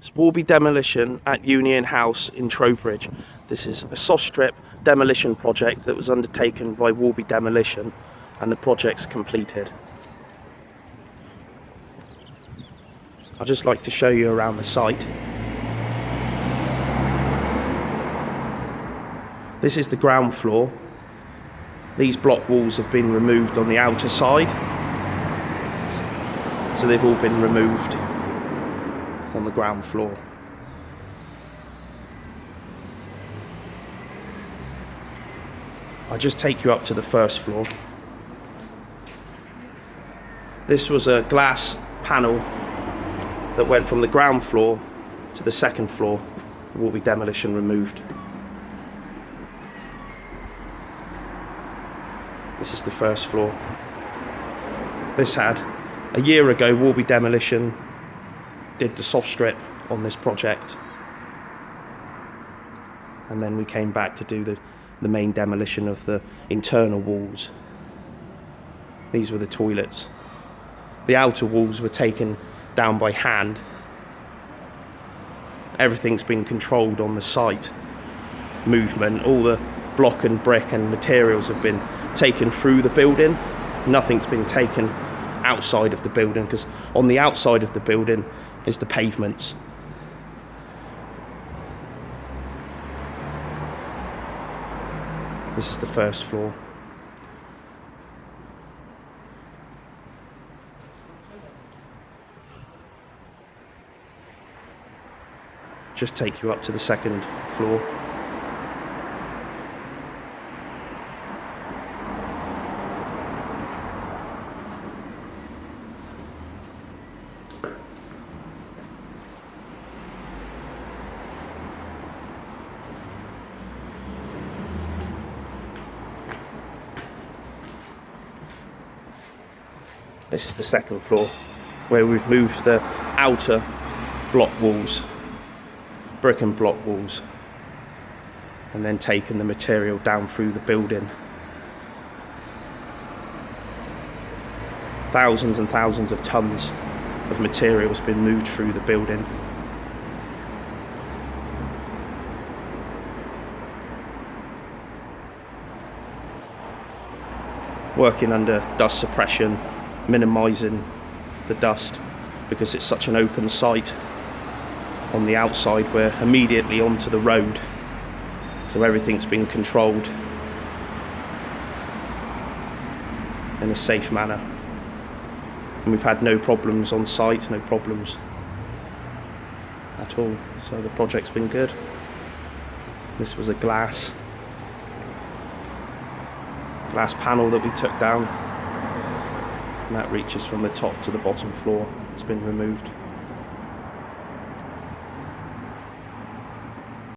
It's Worbey Demolition at Union House in Trowbridge. This is a soft strip demolition project that was undertaken by Worbey Demolition, and the project's completed. I'd just like to show you around the site. This is the ground floor. These block walls have been removed on the outer side, so they've all been removed on the ground floor. I'll just take you up to the first floor. This was a glass panel that went from the ground floor to the second floor. The Worbey Demolition removed. This is the first floor. This had, a year ago, Worbey Demolition did the soft strip on this project, and then we came back to do the main demolition of the internal walls. These were the toilets. The outer walls were taken down by hand. Everything's been controlled on the site. Movement, all the block and brick and materials have been taken through the building. Nothing's been taken outside of the building, because on the outside of the building is the pavements. This is the first floor. Just take you up to the second floor. This is the second floor, where we've moved the outer block walls, brick and block walls, and then taken the material down through the building. Thousands and thousands of tons of material has been moved through the building. Working under dust suppression, minimising the dust, because it's such an open site. On the outside we're immediately onto the road, so everything's been controlled in a safe manner, and we've had no problems on site, no problems at all, so the project's been good. This was a glass panel that we took down, and that reaches from the top to the bottom floor. It's been removed.